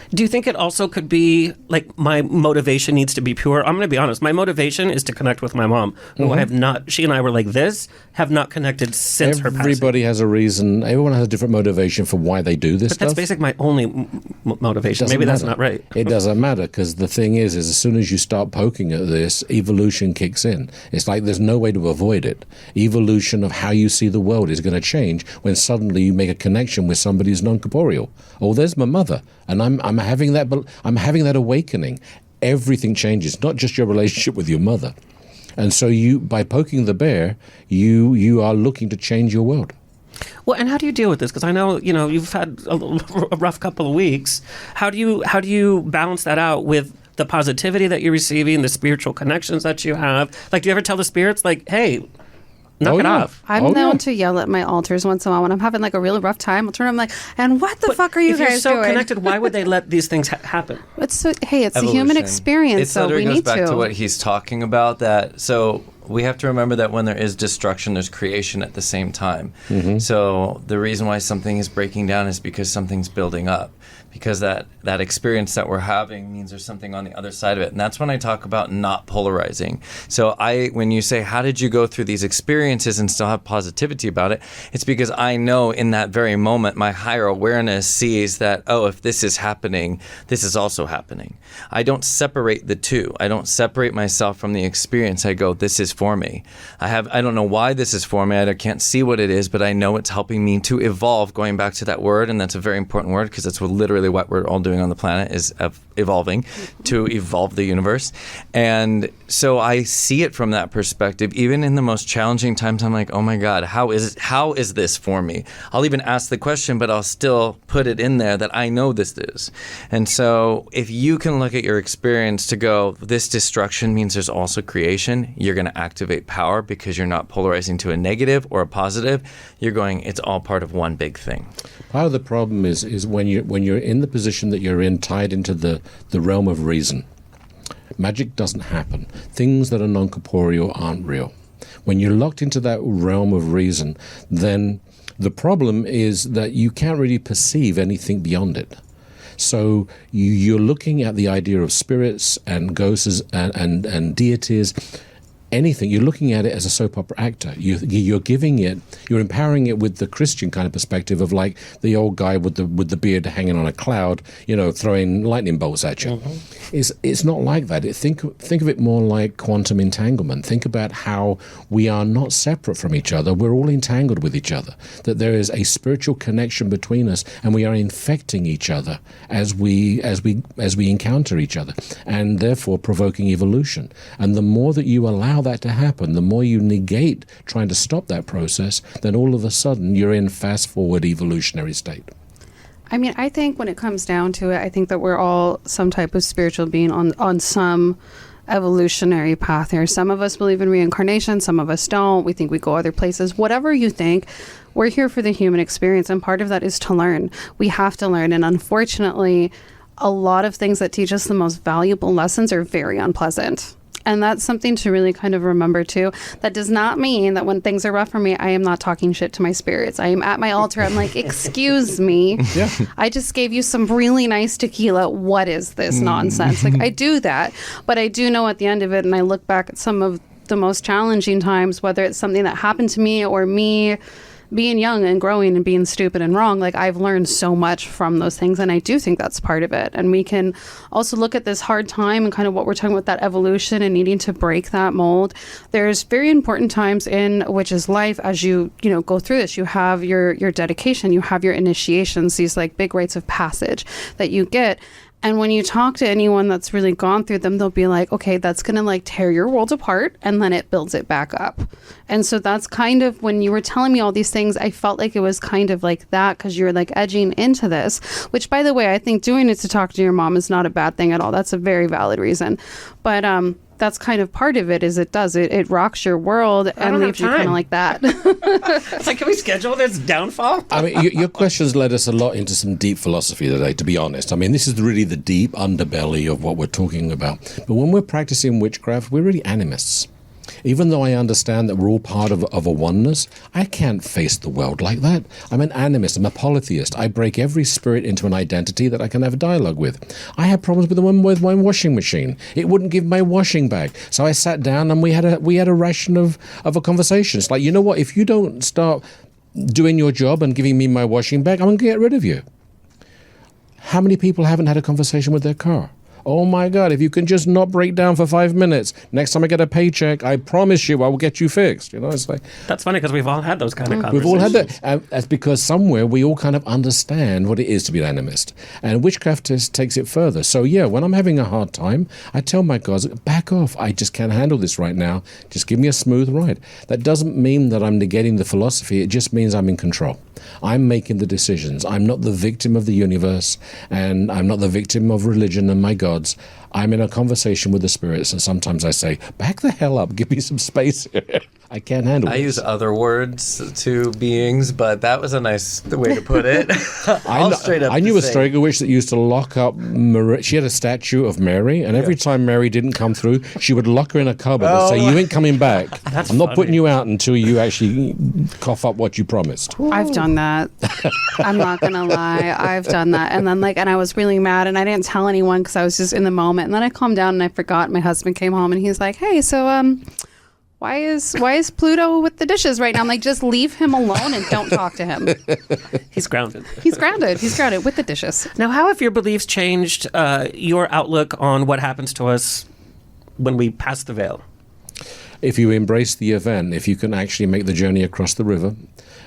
Do you think it also could be like my motivation needs to be pure? I'm going to be honest. My motivation is to connect with my mom, who I have not, she and I were like this, have not connected since her passing. Everybody has a reason. Everyone has a different motivation for why they do this stuff. But that's basically my only motivation. Maybe that's not right. It doesn't matter, because the thing is as soon as you start poking at this, evolution kicks in. It's like there's no way to avoid it. Evolution of how you see the world is going to change when suddenly you make a connection with somebody who's non-corporeal. Oh, there's my mother, and I'm having that awakening. Everything changes, not just your relationship with your mother. And so you, by poking the bear, you are looking to change your world. Well, and how do you deal with this? Because I know, you've had a rough couple of weeks. How do you balance that out with the positivity that you're receiving, the spiritual connections that you have? Like, do you ever tell the spirits, like, hey, knock it off? I'm known to yell at my altars once in a while when I'm having like a really rough time. I'll turn. I'm like, and what the fuck are you guys doing? If you're so connected, why would they let these things happen? It's a human experience, so we need to. It goes back to what he's talking about. So we have to remember that when there is destruction, there's creation at the same time. So the reason why something is breaking down is because something's building up. Because that experience that we're having means there's something on the other side of it. And that's when I talk about not polarizing. So when you say, how did you go through these experiences and still have positivity about it? It's because I know in that very moment, my higher awareness sees that, oh, if this is happening, this is also happening. I don't separate the two. I don't separate myself from the experience. I go, this is for me. I don't know why this is for me. I can't see what it is, but I know it's helping me to evolve, going back to that word. And that's a very important word, because that's literally what we're all doing on the planet is evolving to evolve the universe. And so I see it from that perspective. Even in the most challenging times, I'm like, oh my God, how is this for me? I'll even ask the question, but I'll still put it in there that I know this is. And so if you can look at your experience to go, this destruction means there's also creation, you're going to activate power because you're not polarizing to a negative or a positive. You're going, it's all part of one big thing. Part of the problem is when you're in the position that you're in, tied into the realm of reason. Magic doesn't happen. Things that are non-corporeal aren't real. When you're locked into that realm of reason, then the problem is that you can't really perceive anything beyond it. So you're looking at the idea of spirits and ghosts and deities anything, you're looking at it as a soap opera actor. You're giving it, you're empowering it with the Christian kind of perspective of like the old guy with the beard hanging on a cloud, throwing lightning bolts at you. It's not like that. Think of it more like quantum entanglement. Think about how we are not separate from each other. We're all entangled with each other. That there is a spiritual connection between us, and we are infecting each other as we encounter each other, and therefore provoking evolution. And the more that you allow that to happen, the more you negate trying to stop that process, then all of a sudden you're in fast-forward evolutionary state. I mean, I think when it comes down to it, I think that we're all some type of spiritual being on some evolutionary path here. Some of us believe in reincarnation, some of us don't. We think we go other places. Whatever you think, we're here for the human experience, and part of that is to learn. We have to learn, and unfortunately, a lot of things that teach us the most valuable lessons are very unpleasant. And that's something to really kind of remember too. That does not mean that when things are rough for me, I am not talking shit to my spirits. I am at my altar. I'm like, excuse me. Yeah. I just gave you some really nice tequila. What is this nonsense? Like, I do that. But I do know at the end of it, and I look back at some of the most challenging times, whether it's something that happened to me or me being young and growing and being stupid and wrong, like I've learned so much from those things, and I do think that's part of it. And we can also look at this hard time and kind of what we're talking about, that evolution and needing to break that mold. There's very important times in a witch's life as you go through this. You have your dedication, you have your initiations, these like big rites of passage that you get. And when you talk to anyone that's really gone through them, they'll be like, okay, that's going to like tear your world apart, and then it builds it back up. And so that's kind of, when you were telling me all these things, I felt like it was kind of like that, because you're like edging into this, which, by the way, I think doing it to talk to your mom is not a bad thing at all. That's a very valid reason. But that's kind of part of it, is it rocks your world and leaves you kind of like that. It's like, can we schedule this downfall? I mean, your questions led us a lot into some deep philosophy today, to be honest. I mean, this is really the deep underbelly of what we're talking about. But when we're practicing witchcraft, we're really animists. Even though I understand that we're all part of a oneness, I can't face the world like that. I'm an animist. I'm a polytheist. I break every spirit into an identity that I can have a dialogue with. I had problems with my washing machine. It wouldn't give my washing back. So I sat down and we had a ration of a conversation. It's like, you know what? If you don't start doing your job and giving me my washing back, I'm going to get rid of you. How many people haven't had a conversation with their car? Oh my God, if you can just not break down for 5 minutes, next time I get a paycheck, I promise you I will get you fixed. It's like... That's funny, because we've all had those kind of conversations. We've all had that. That's because somewhere we all kind of understand what it is to be an animist. And witchcraft takes it further. So yeah, when I'm having a hard time, I tell my gods, back off. I just can't handle this right now. Just give me a smooth ride. That doesn't mean that I'm negating the philosophy. It just means I'm in control. I'm making the decisions. I'm not the victim of the universe, and I'm not the victim of religion and my gods. I'm in a conversation with the spirits, and sometimes I say, back the hell up, give me some space here. I can't handle it. I use other words to beings, but that was a nice way to put it. I knew a Strega witch that used to lock up Mary. She had a statue of Mary, and every time Mary didn't come through, she would lock her in a cupboard and say, you ain't coming back. I'm not putting you out until you actually cough up what you promised. I've done that. I'm not going to lie. I've done that. And then and I was really mad, and I didn't tell anyone because I was just in the moment. And then I calmed down and I forgot. My husband came home and he's like, hey, so why is Pluto with the dishes right now? I'm like, just leave him alone and don't talk to him. He's grounded. He's grounded with the dishes. Now, how have your beliefs changed your outlook on what happens to us when we pass the veil? If you embrace the event, if you can actually make the journey across the river,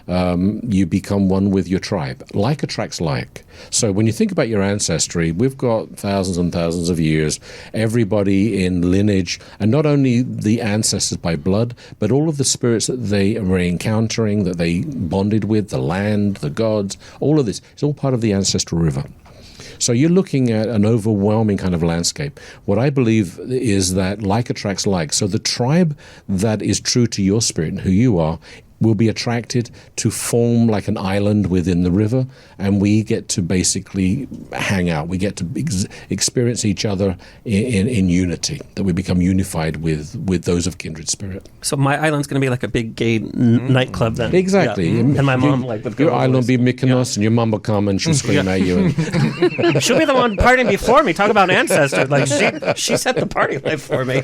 you become one with your tribe. Like attracts like. So when you think about your ancestry, we've got thousands and thousands of years, everybody in lineage, and not only the ancestors by blood, but all of the spirits that they were encountering, that they bonded with, the land, the gods, all of this. It's all part of the ancestral river. So you're looking at an overwhelming kind of landscape. What I believe is that like attracts like. So the tribe that is true to your spirit and who you are will be attracted to form like an island within the river, and we get to basically hang out. We get to experience each other in unity, that we become unified with those of kindred spirit. So my island's going to be like a big gay nightclub then. Exactly. Yeah. And my mom your island will be Mykonos, and your mum will come and she'll scream at you. And she'll be the one partying before me. Talk about ancestors. Like she set the party life for me.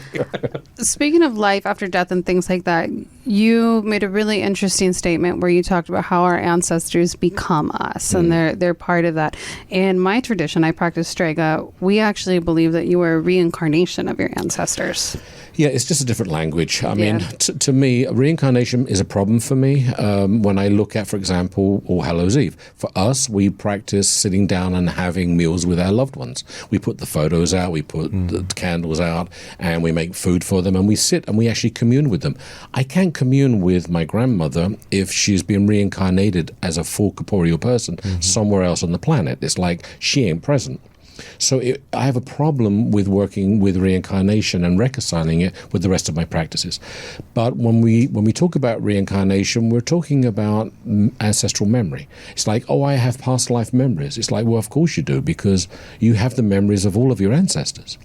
Speaking of life after death and things like that, you made a really interesting statement where you talked about how our ancestors become us, and they're part of that. In my tradition, I practice Strega. We actually believe that you are a reincarnation of your ancestors. Yeah, it's just a different language. I mean, to me, reincarnation is a problem for me when I look at, for example, All Hallows Eve. For us, we practice sitting down and having meals with our loved ones. We put the photos out, we put the candles out, and we make food for them, and we sit and we actually commune with them. I can't commune with my grandmother if she's been reincarnated as a full corporeal person somewhere else on the planet. It's like she ain't present. So I have a problem with working with reincarnation and reconciling it with the rest of my practices. But when we talk about reincarnation, we're talking about ancestral memory. It's like, oh, I have past life memories. It's like, well, of course you do, because you have the memories of all of your ancestors.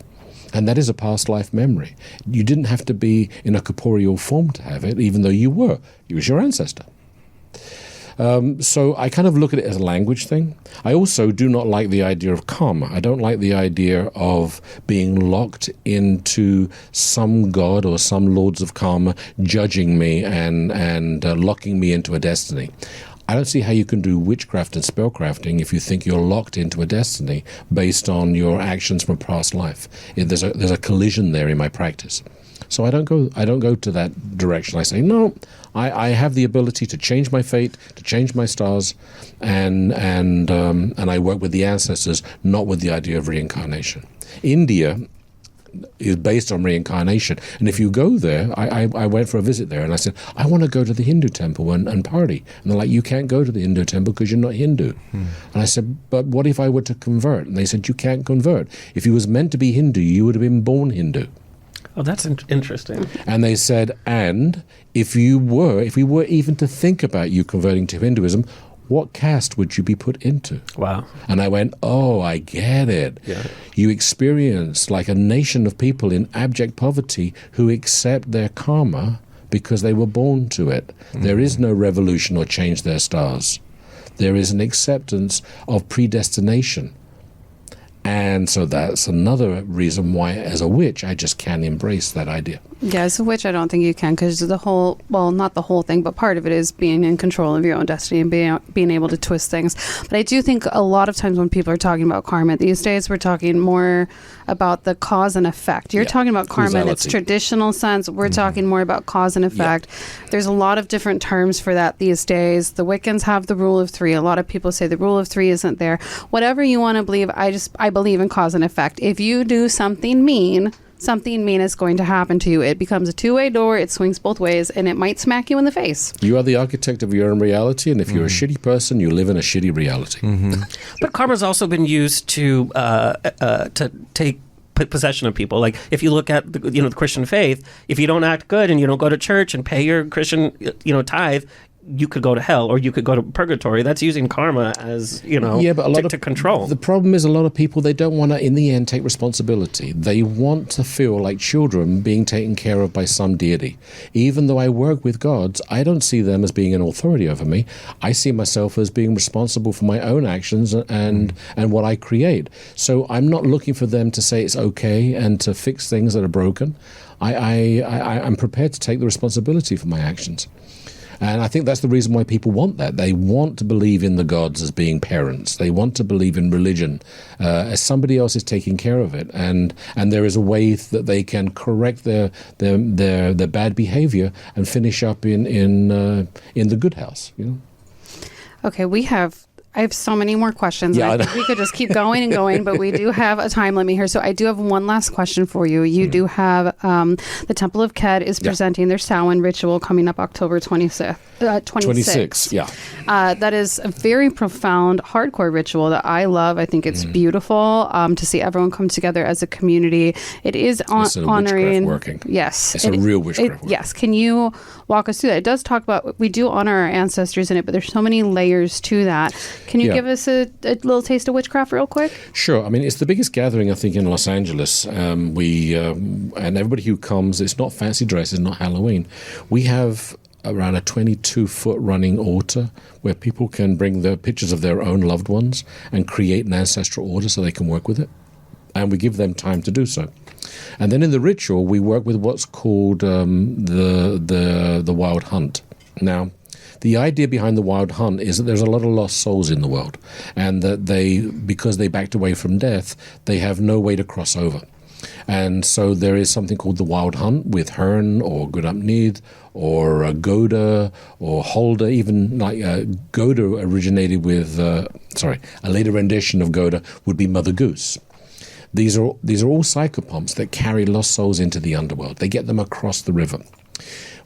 And that is a past life memory. You didn't have to be in a corporeal form to have it, even though you were. He was your ancestor. So I kind of look at it as a language thing. I also do not like the idea of karma. I don't like the idea of being locked into some god or some lords of karma judging me and locking me into a destiny. I don't see how you can do witchcraft and spellcrafting if you think you're locked into a destiny based on your actions from a past life. There's a collision there in my practice. So I don't go to that direction. I say, no, I have the ability to change my fate, to change my stars, and I work with the ancestors, not with the idea of reincarnation. India is based on reincarnation. And if you go there, I went for a visit there, and I said, I want to go to the Hindu temple and party. And they're like, you can't go to the Hindu temple because you're not Hindu. And I said, but what if I were to convert? And they said, you can't convert. If you was meant to be Hindu, you would have been born Hindu. Oh, that's interesting. And they said, and if we were even to think about you converting to Hinduism, what caste would you be put into? Wow. And I went, oh, I get it. Yeah. You experience like a nation of people in abject poverty who accept their karma because they were born to it. There is no revolution or change their stars. There is an acceptance of predestination. And so that's another reason why, as a witch, I just can't embrace that idea. Yeah, as a witch, I don't think you can, because the whole, well, not the whole thing, but part of it is being in control of your own destiny and being able to twist things. But I do think a lot of times when people are talking about karma these days, we're talking more about the cause and effect. You're talking about karma in its traditional sense. We're talking more about cause and effect. There's a lot of different terms for that these days. The Wiccans have the rule of three. A lot of people say the rule of three isn't there. Whatever you want to believe, I believe in cause and effect. If you do something mean is going to happen to you. It becomes a two-way door. It swings both ways, and it might smack you in the face. You are the architect of your own reality, and if you're a shitty person, you live in a shitty reality. But karma's also been used to take possession of people. Like if you look at the Christian faith, if you don't act good and you don't go to church and pay your Christian tithe, you could go to hell or you could go to purgatory. That's using karma as, but a lot to control. The problem is a lot of people, they don't want to, in the end, take responsibility. They want to feel like children being taken care of by some deity. Even though I work with gods, I don't see them as being an authority over me. I see myself as being responsible for my own actions and what I create. So I'm not looking for them to say it's okay and to fix things that are broken. I'm prepared to take the responsibility for my actions. And I think that's the reason why people want that. They want to believe in the gods as being parents. They want to believe in religion as somebody else is taking care of it. And there is a way that they can correct their bad behavior and finish up in the good house. Okay, we have I have so many more questions. Yeah, I I think we could just keep going and going, but we do have a time limit here. So I do have one last question for you. You do have the Temple of Ced is presenting their Samhain ritual coming up October 26th. 26, yeah. That is a very profound, hardcore ritual that I love. I think it's beautiful to see everyone come together as a community. It is honoring. Working. Yes. It's a real witchcraft work. Yes. Can you walk us through that? It does talk about, we do honor our ancestors in it, but there's so many layers to that. Can you give us a little taste of witchcraft real quick? Sure. I mean, it's the biggest gathering, I think, in Los Angeles. And everybody who comes, it's not fancy dress, it's not Halloween. We have around a 22-foot running altar where people can bring the pictures of their own loved ones and create an ancestral order so they can work with it. And we give them time to do so. And then in the ritual, we work with what's called the wild hunt. Now, the idea behind the wild hunt is that there's a lot of lost souls in the world, and that because they backed away from death, they have no way to cross over. And so there is something called the wild hunt with Hern or Gudamnid or Goda or Holder, even like Goda originated with, a later rendition of Goda would be Mother Goose. These are all psychopomps that carry lost souls into the underworld. They get them across the river.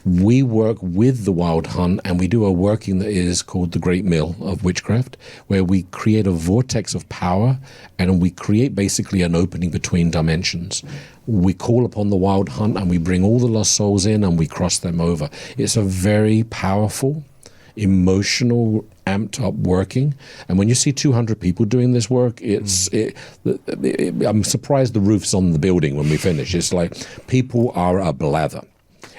We work with the wild hunt, and we do a working that is called the Great Mill of Witchcraft, where we create a vortex of power, and we create basically an opening between dimensions. We call upon the wild hunt, and we bring all the lost souls in, and we cross them over. It's a very powerful, emotional, amped up working, and when you see 200 people doing this work, I'm surprised the roof's on the building when we finish. It's like people are a blather.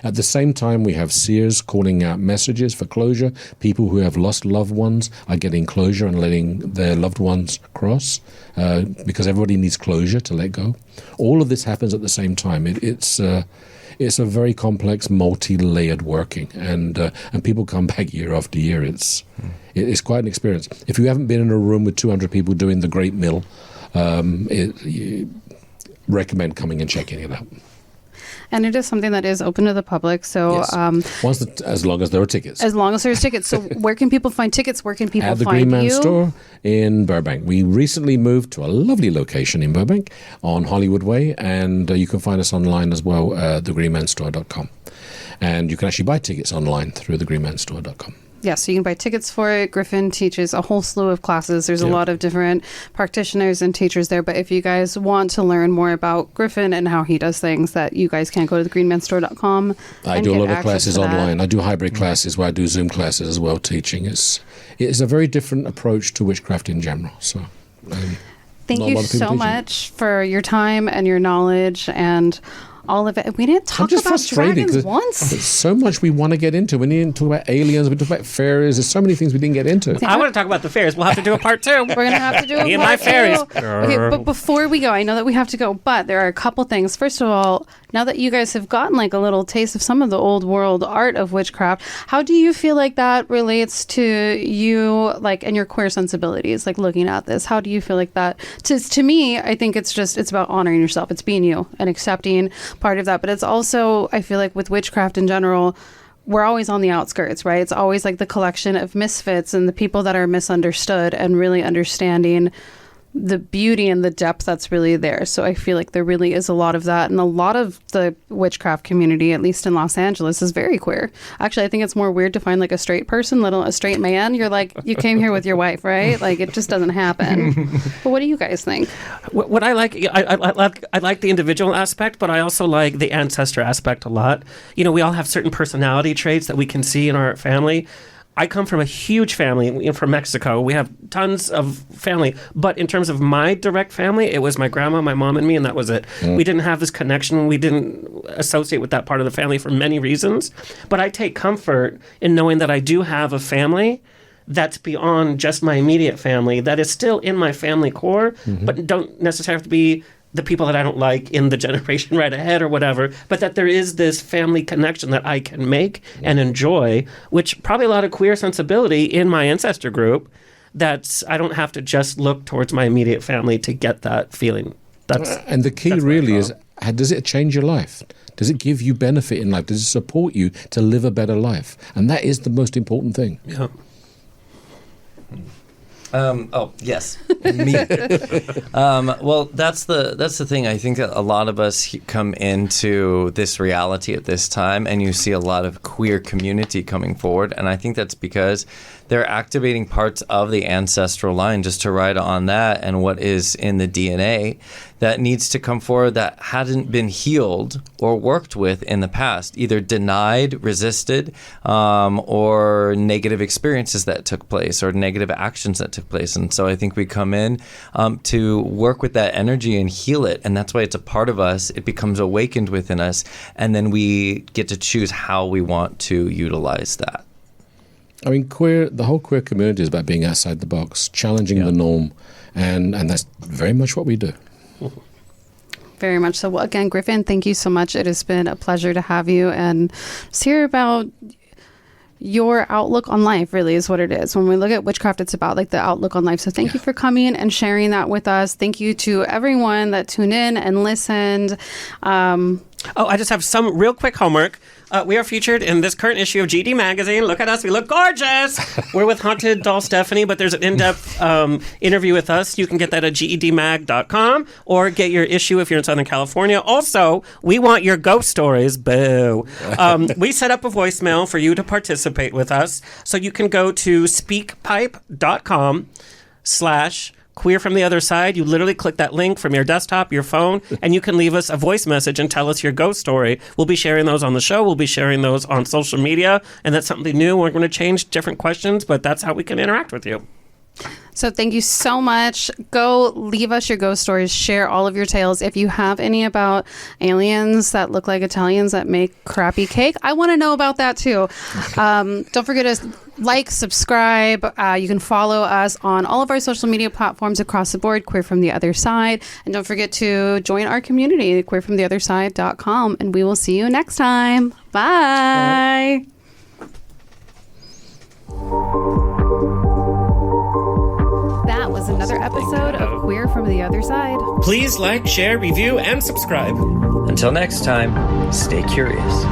At the same time, we have seers calling out messages for closure. People who have lost loved ones are getting closure and letting their loved ones cross, because everybody needs closure to let go. All of this happens at the same time. It's a very complex, multi-layered working, and people come back year after year. It's quite an experience. If you haven't been in a room with 200 people doing the Great Mill, recommend coming and checking it out. And it is something that is open to the public. So, yes. As long as there are tickets. As long as there's tickets. So, where can people find tickets? Where can people find you? At the Green Man Store in Burbank. We recently moved to a lovely location in Burbank on Hollywood Way, and you can find us online as well at thegreenmanstore.com. And you can actually buy tickets online through thegreenmanstore.com. Yeah, so you can buy tickets for it. Griffin teaches a whole slew of classes. There's a lot of different practitioners and teachers there. But if you guys want to learn more about Griffin and how he does things, that you guys can go to thegreenmanstore.com. I do a lot of classes online. I do hybrid classes where I do Zoom classes as well, teaching. It's a very different approach to witchcraft in general. So, thank you so much for your time and your knowledge and all of it. We didn't talk about dragons once. There's so much we want to get into. We didn't talk about aliens. We talked about fairies. There's so many things we didn't get into. I want to talk about the fairies. We'll have to do a part 2. We're going to have to do a part 2. My fairies. Okay, but before we go, I know that we have to go, but there are a couple things. First of all, now that you guys have gotten like a little taste of some of the old world art of witchcraft, how do you feel like that relates to you, like, and your queer sensibilities, like looking at this? How do you feel like that? To me, I think it's about honoring yourself. It's being you and accepting part of that. But it's also, I feel like with witchcraft in general, we're always on the outskirts, right? It's always like the collection of misfits and the people that are misunderstood, and really understanding the beauty and the depth that's really there. So I feel like there really is a lot of that, and a lot of the witchcraft community, at least in Los Angeles, is very queer. Actually, I think it's more weird to find like a straight person, a straight man. You're like, you came here with your wife, right? Like, it just doesn't happen. But what do you guys think? What I like, I like the individual aspect, but I also like the ancestor aspect a lot. You know, we all have certain personality traits that we can see in our family. I come from a huge family from Mexico. We have tons of family. But in terms of my direct family, it was my grandma, my mom, and me, and that was it. We didn't have this connection. We didn't associate with that part of the family for many reasons. But I take comfort in knowing that I do have a family that's beyond just my immediate family, that is still in my family core, but don't necessarily have to be the people that I don't like in the generation right ahead or whatever, but that there is this family connection that I can make and enjoy, which probably a lot of queer sensibility in my ancestor group, that I don't have to just look towards my immediate family to get that feeling. And the key really is, does it change your life? Does it give you benefit in life? Does it support you to live a better life? And that is the most important thing. Yeah. Oh, yes. Me. Well, that's the thing. I think that a lot of us come into this reality at this time, and you see a lot of queer community coming forward. And I think that's because they're activating parts of the ancestral line, just to ride on that and what is in the DNA that needs to come forward that hadn't been healed or worked with in the past, either denied, resisted, or negative experiences that took place or negative actions that took place. And so I think we come in to work with that energy and heal it. And that's why it's a part of us. It becomes awakened within us. And then we get to choose how we want to utilize that. I mean, the whole queer community is about being outside the box, challenging the norm. And that's very much what we do. Very much so. Well, again, Griffin, thank you so much. It has been a pleasure to have you and just hear about your outlook on life, really, is what it is. When we look at witchcraft, it's about like the outlook on life. So thank you for coming and sharing that with us. Thank you to everyone that tuned in and listened. I just have some real quick homework. We are featured in this current issue of GD Magazine. Look at us. We look gorgeous. We're with Haunted Doll Stephanie, but there's an in-depth interview with us. You can get that at gedmag.com or get your issue if you're in Southern California. Also, we want your ghost stories. Boo. We set up a voicemail for you to participate with us. So you can go to speakpipe.com/Queer from the Other Side. You literally click that link from your desktop, your phone, and you can leave us a voice message and tell us your ghost story. We'll be sharing those on the show. We'll be sharing those on social media, and that's something new. We're going to change different questions, but that's how we can interact with you. So thank you so much. Go leave us your ghost stories. Share all of your tales. If you have any about aliens that look like Italians that make crappy cake, I want to know about that too. Don't forget to like, subscribe. You can follow us on all of our social media platforms across the board, Queer from the Other Side. And don't forget to join our community, queerfromtheotherside.com. And we will see you next time. Bye. That was another episode of Queer from the Other Side. Please like, share, review, and subscribe. Until next time, stay curious.